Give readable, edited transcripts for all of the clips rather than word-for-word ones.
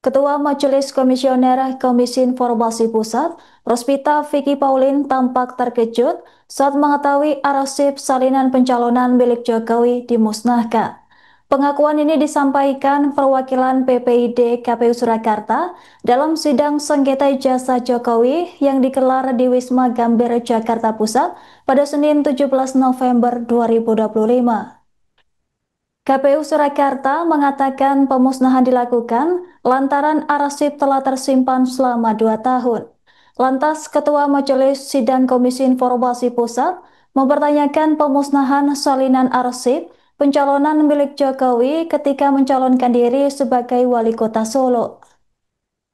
Ketua Majelis Komisioner Komisi Informasi Pusat, Rospita Vicky Pauline tampak terkejut saat mengetahui arsip salinan pencalonan milik Jokowi dimusnahkan. Pengakuan ini disampaikan perwakilan PPID KPU Surakarta dalam sidang sengketa ijazah Jokowi yang digelar di Wisma Gambir, Jakarta Pusat pada Senin 17 November 2025. KPU Surakarta mengatakan pemusnahan dilakukan lantaran arsip telah tersimpan selama 2 tahun. Lantas, Ketua Majelis Sidang Komisi Informasi Pusat mempertanyakan pemusnahan salinan arsip pencalonan milik Jokowi ketika mencalonkan diri sebagai Wali Kota Solo.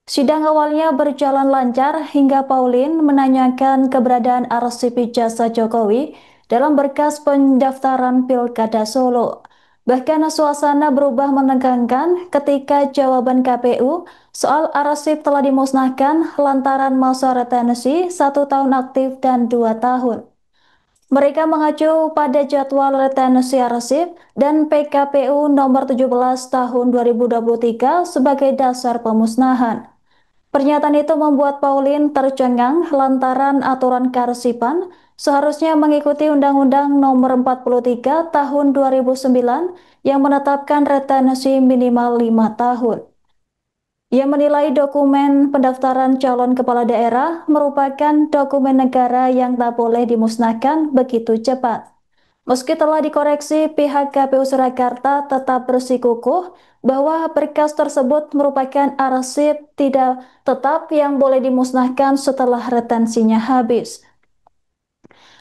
Sidang awalnya berjalan lancar hingga Pauline menanyakan keberadaan arsip ijazah Jokowi dalam berkas pendaftaran Pilkada Solo. Bahkan suasana berubah menegangkan ketika jawaban KPU soal arsip telah dimusnahkan lantaran masa retensi 1 tahun aktif dan 2 tahun. Mereka mengacu pada jadwal retensi arsip dan PKPU nomor 17 tahun 2023 sebagai dasar pemusnahan. Pernyataan itu membuat Pauline tercengang lantaran aturan kearsipan seharusnya mengikuti Undang-Undang Nomor 43 Tahun 2009 yang menetapkan retensi minimal 5 tahun. Ia menilai dokumen pendaftaran calon kepala daerah merupakan dokumen negara yang tak boleh dimusnahkan begitu cepat. Meski telah dikoreksi, pihak KPU Surakarta tetap bersikukuh bahwa berkas tersebut merupakan arsip tidak tetap yang boleh dimusnahkan setelah retensinya habis.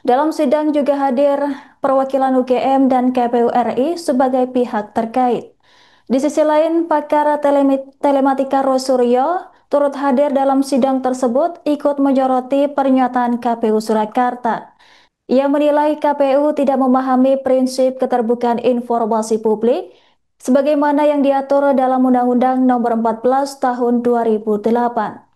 Dalam sidang juga hadir perwakilan UGM dan KPU RI sebagai pihak terkait. Di sisi lain, pakar telematika Rosuryo turut hadir dalam sidang tersebut ikut menyoroti pernyataan KPU Surakarta. Ia menilai KPU tidak memahami prinsip keterbukaan informasi publik sebagaimana yang diatur dalam Undang-Undang Nomor 14 Tahun 2008.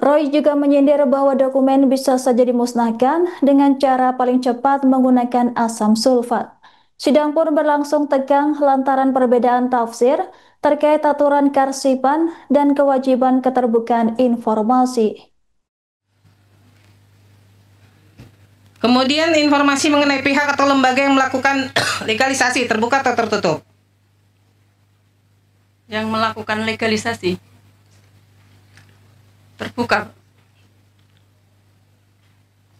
Roy juga menyindir bahwa dokumen bisa saja dimusnahkan dengan cara paling cepat menggunakan asam sulfat. Sidang pun berlangsung tegang lantaran perbedaan tafsir terkait aturan kearsipan dan kewajiban keterbukaan informasi. Kemudian informasi mengenai pihak atau lembaga yang melakukan legalisasi terbuka atau tertutup? Yang melakukan legalisasi terbuka.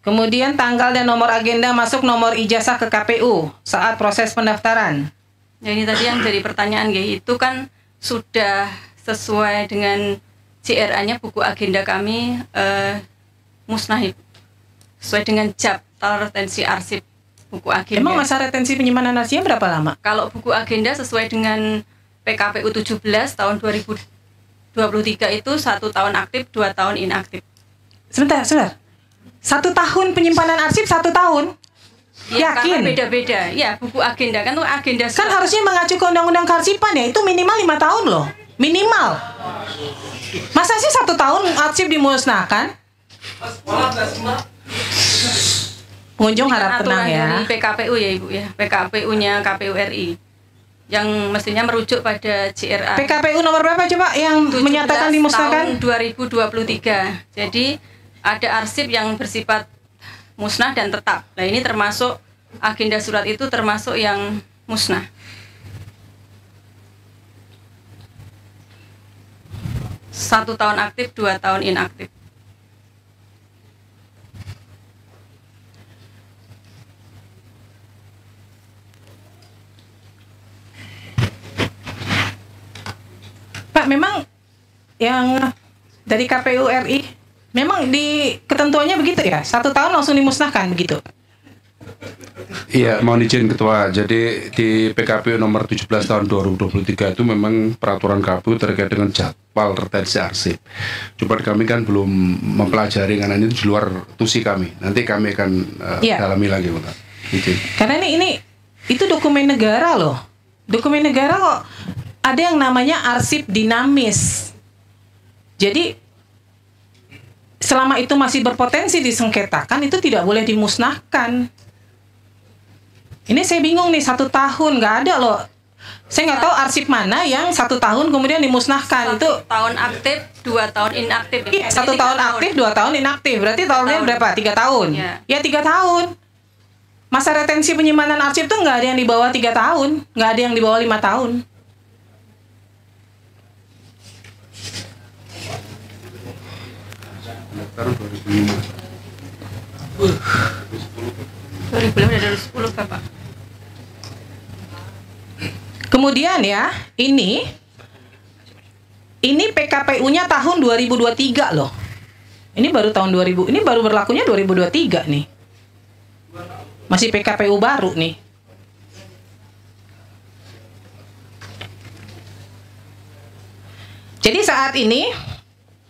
Kemudian tanggal dan nomor agenda masuk nomor ijazah ke KPU saat proses pendaftaran. Ya, ini tadi yang jadi pertanyaan itu kan sudah sesuai dengan CRA-nya buku agenda kami musnah sesuai dengan JAP retensi arsip buku agenda. Emang masa retensi penyimpanan arsipnya berapa lama? Kalau buku agenda sesuai dengan PKPU 17 tahun 2023 itu 1 tahun aktif, 2 tahun inaktif. Sebentar. 1 tahun penyimpanan arsip 1 tahun? Ya, yakin? Karena beda-beda. Ya, buku agenda kan tuh agenda. Kan harusnya mengacu ke Undang-Undang Kearsipan ya, itu minimal 5 tahun loh. Minimal. Masa sih 1 tahun arsip dimusnahkan? Pengunjung harap tenang ya. Dari PKPU ya Ibu ya, PKPU-nya KPU RI yang mestinya merujuk pada CRA. PKPU nomor berapa coba yang menyatakan dimusnahkan? Tahun 2023. Jadi ada arsip yang bersifat musnah dan tetap. Nah ini termasuk agenda surat itu termasuk yang musnah. Satu tahun aktif, 2 tahun inaktif. Pak, memang yang dari KPU RI memang di ketentuannya begitu ya? 1 tahun langsung dimusnahkan begitu? Iya, mohon izin Ketua. Jadi di PKPU nomor 17 tahun 2023 itu memang peraturan KPU terkait dengan jadwal retensi arsip. Cuma kami kan belum mempelajari karena ini di luar tusi kami. Nanti kami akan dalami lagi, Pak. Izin. Karena ini itu dokumen negara loh. Dokumen negara kok ada yang namanya arsip dinamis. Jadi selama itu masih berpotensi disengketakan, itu tidak boleh dimusnahkan. Ini saya bingung nih, 1 tahun nggak ada loh Saya nggak tahu arsip mana yang 1 tahun kemudian dimusnahkan. 1 Itu tahun aktif, 2 tahun inaktif. iya, Jadi 1 tahun 3 aktif, 2 tahun inaktif. Berarti tahunnya tahun. berapa? 3 tahun. Ya. 3 tahun. Masa retensi penyimpanan arsip tuh nggak ada yang di bawah 3 tahun, nggak ada yang di bawah 5 tahun. Tahun 2005. 2005 udah 2010 Bapak. Kemudian ya, ini PKPU-nya tahun 2023 loh. Ini baru tahun 2000, ini baru berlakunya 2023 nih. Masih PKPU baru nih. Jadi saat ini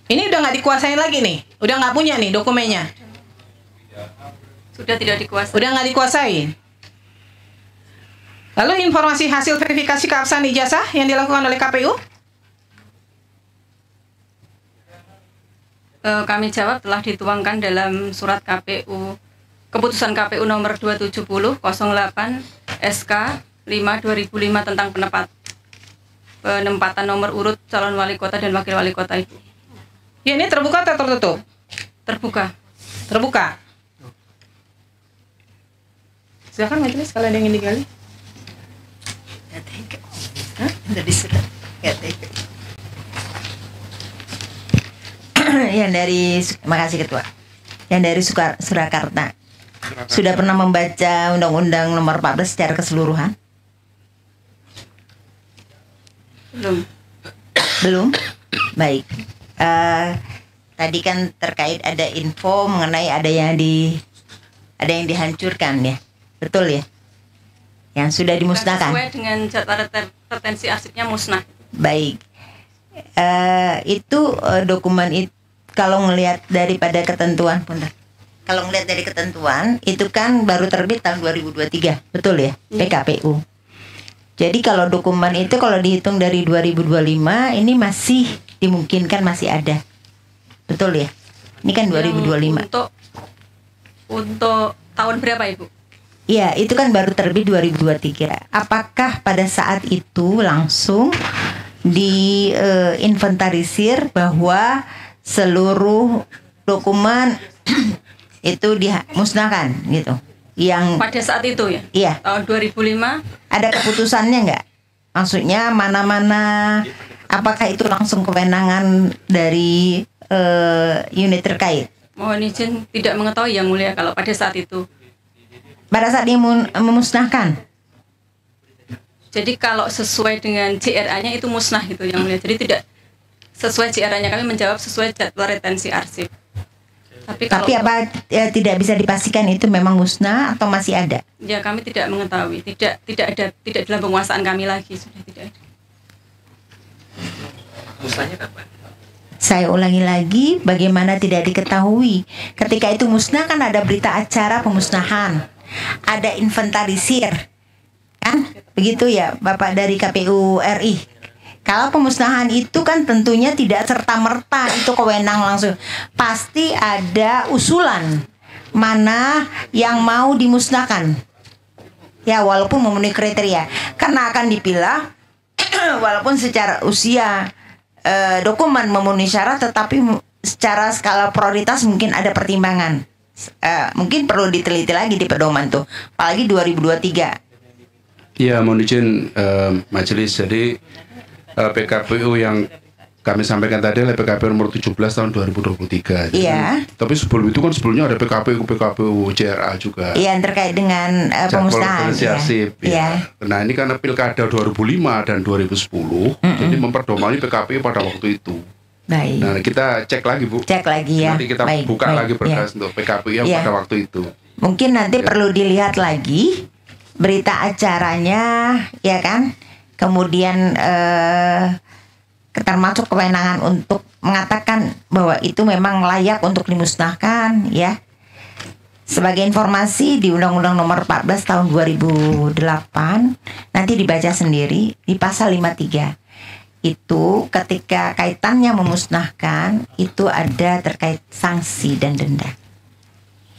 udah nggak dikuasain lagi nih, udah nggak punya nih dokumennya, Sudah tidak dikuasai. udah nggak dikuasain. Lalu informasi hasil verifikasi keabsahan ijazah yang dilakukan oleh KPU? Kami jawab telah dituangkan dalam surat KPU, keputusan KPU nomor 270/08 SK 5/2005 tentang penempatan nomor urut calon wali kota dan wakil wali kota, Ibu. Ya, ini terbuka atau tertutup? Terbuka. Terbuka. Silakan majelis kalau ada yang ingin digali. Dari surat yang dari, makasih Ketua, yang dari Surakarta sudah pernah membaca Undang-Undang Nomor 14 secara keseluruhan? Belum? Baik. Tadi kan terkait ada info mengenai ada yang dihancurkan ya, betul ya? Yang sudah dimusnahkan. Sesuai dengan jadwal retensi arsipnya musnah. Baik. Itu dokumen itu kalau ngelihat daripada ketentuan, kalau ngelihat dari ketentuan itu kan baru terbit tahun 2023, betul ya? PKPU. Jadi kalau dokumen itu kalau dihitung dari 2025 ini masih dimungkinkan masih ada. Betul ya? Ini kan 2025. Untuk tahun berapa, Ibu? Iya, itu kan baru terbit 2023. Apakah pada saat itu langsung diinventarisir bahwa seluruh dokumen itu dimusnahkan gitu? Yang Pada saat itu ya? Iya. Tahun 2005. Ada keputusannya nggak? Maksudnya mana-mana? Apakah itu langsung kewenangan dari unit terkait? Mohon izin tidak mengetahui Yang Mulia kalau pada saat itu. Pada saat memusnahkan? Jadi kalau sesuai dengan JRA-nya itu musnah gitu Yang Mulia. Jadi tidak sesuai JRA-nya, kami menjawab sesuai jadwal retensi arsip. Tapi apa tidak bisa dipastikan itu memang musnah atau masih ada? Ya, kami tidak mengetahui. Tidak dalam penguasaan kami lagi, sudah tidak ada. Musnahnya kapan? Saya ulangi lagi, bagaimana tidak diketahui? Ketika itu musnah kan ada berita acara pemusnahan, ada inventarisir, kan? Begitu ya, Bapak dari KPU RI. Kalau pemusnahan itu kan tentunya tidak serta-merta itu kewenang langsung. Pasti ada usulan mana yang mau dimusnahkan. Ya, walaupun memenuhi kriteria, karena akan dipilah walaupun secara usia dokumen memenuhi syarat, tetapi secara skala prioritas mungkin ada pertimbangan. Mungkin perlu diteliti lagi di pedoman tuh, apalagi 2023. Ya, mohon izin majelis. Jadi PKPU yang kami sampaikan tadi adalah PKPU nomor 17 tahun 2023. Iya. Tapi sebelum itu kan sebelumnya ada PKPU JRA juga. Iya, yang terkait dengan pemusnahan. Ya. Nah, ini karena pilkada 2005 dan 2010, jadi memperdomani PKPU pada waktu itu. Baik. Nah, kita cek lagi, Bu. Cek lagi ya. Nanti kita buka lagi berkas untuk PKPU yang pada waktu itu. Mungkin nanti perlu dilihat lagi berita acaranya, ya kan? Kemudian termasuk kewenangan untuk mengatakan bahwa itu memang layak untuk dimusnahkan, ya. Sebagai informasi di Undang-Undang Nomor 14 tahun 2008 nanti dibaca sendiri di pasal 53. Itu ketika kaitannya memusnahkan itu ada terkait sanksi dan denda.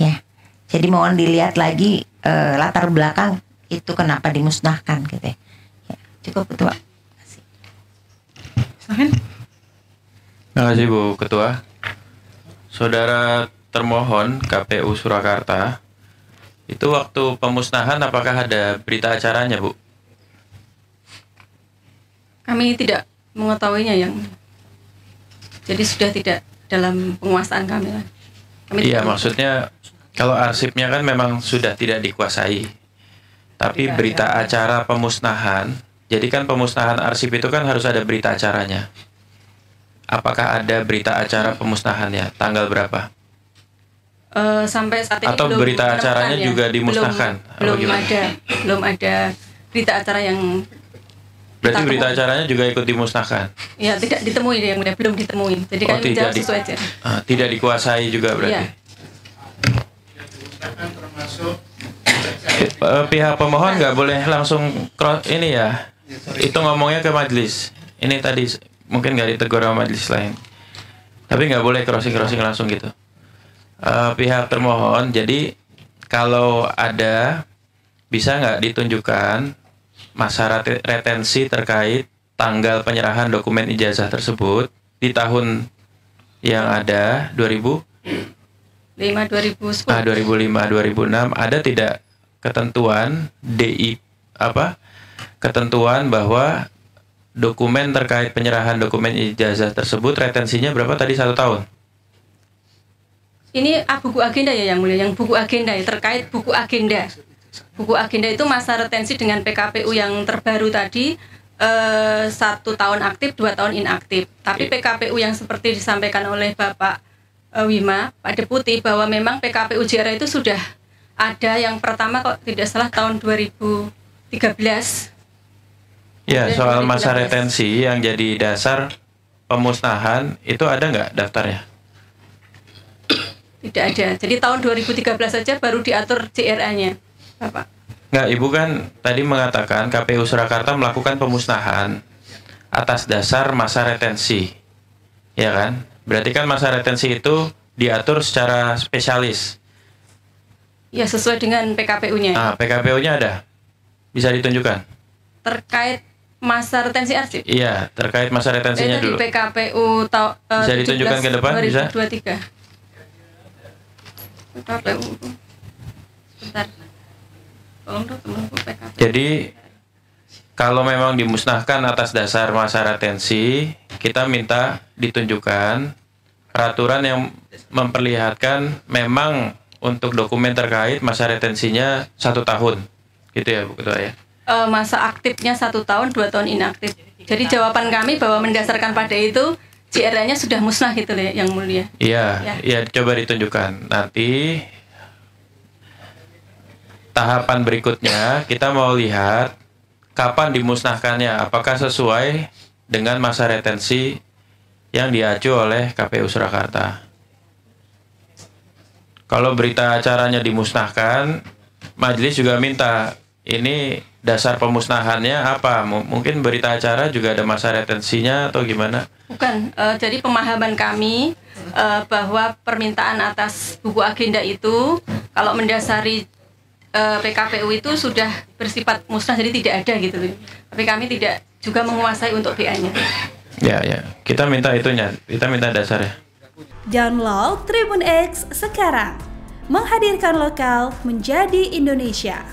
Ya. Jadi mohon dilihat lagi latar belakang itu kenapa dimusnahkan gitu ya. Cukup Ketua. Silahkan. Terima kasih Bu Ketua. Saudara termohon KPU Surakarta, itu waktu pemusnahan apakah ada berita acaranya Bu? Kami tidak mengetahuinya yang jadi sudah tidak dalam penguasaan kami lah. Iya, maksudnya kalau arsipnya kan memang sudah tidak dikuasai. Tapi Tidak, berita acara pemusnahan, jadi kan pemusnahan arsip itu kan harus ada berita acaranya. Apakah ada berita acara pemusnahannya? Tanggal berapa? Sampai saat ini Atau belum berita menemukan acaranya ya. juga dimusnahkan? Apa gimana? Belum ada berita acara yang Berarti kita berita temui. acaranya juga ikut dimusnahkan? Ya tidak ditemui yang mulia, belum ditemui. Jadi kami menjawab sesuai aja. Tidak dikuasai juga berarti? Iya. Pihak pemohon nggak boleh langsung ini ya, itu ngomongnya ke majelis. Ini tadi mungkin nggak ditegur sama majelis lain, tapi nggak boleh crossing langsung gitu. Pihak termohon, jadi kalau ada bisa nggak ditunjukkan masa retensi terkait tanggal penyerahan dokumen ijazah tersebut di tahun yang ada 2005 2010. 2005 2006 ada tidak ketentuan ketentuan bahwa dokumen terkait penyerahan dokumen ijazah tersebut retensinya berapa tadi 1 tahun? Ini buku agenda ya yang mulia, yang buku agenda ya, terkait buku agenda. Buku agenda itu masa retensi dengan PKPU yang terbaru tadi 1 tahun aktif, 2 tahun inaktif. Tapi PKPU yang seperti disampaikan oleh Bapak Wima, Pak Deputi, bahwa memang PKPU JR itu sudah ada yang pertama kok tidak salah tahun 2013. Ya, Kemudian soal masa 2016. retensi yang jadi dasar pemusnahan itu ada nggak daftarnya? Tidak ada. Jadi tahun 2013 saja baru diatur JRA-nya, Bapak. Nggak, Ibu kan tadi mengatakan KPU Surakarta melakukan pemusnahan atas dasar masa retensi, ya kan? Berarti kan masa retensi itu diatur secara spesialis. Ya, sesuai dengan PKPU-nya. Nah, PKPU-nya ada? Bisa ditunjukkan? Terkait masa retensi arsip. Iya, terkait masa retensinya Itu dulu. di PKPU Bisa ditunjukkan ke depan, bisa? 2023. PKPU. Bentar. Tolong dong temanku PKPU. Jadi kalau memang dimusnahkan atas dasar masa retensi, kita minta ditunjukkan peraturan yang memperlihatkan memang untuk dokumen terkait masa retensinya 1 tahun, gitu ya Bu Ketua ya? Masa aktifnya 1 tahun, 2 tahun inaktif. Jadi jawaban kami bahwa mendasarkan pada itu JRA-nya sudah musnah gitu loh yang mulia. Iya, ya coba ditunjukkan. Nanti tahapan berikutnya kita mau lihat kapan dimusnahkannya, apakah sesuai dengan masa retensi yang diacu oleh KPU Surakarta. Kalau berita acaranya dimusnahkan, majelis juga minta ini dasar pemusnahannya apa? Mungkin berita acara juga ada masa retensinya atau gimana? Bukan, jadi pemahaman kami bahwa permintaan atas buku agenda itu kalau mendasari PKPU itu sudah bersifat musnah, jadi tidak ada gitu loh. Tapi kami tidak juga menguasai untuk BA-nya. Ya, kita minta itunya, kita minta dasarnya. Download Tribun X sekarang, menghadirkan lokal menjadi Indonesia.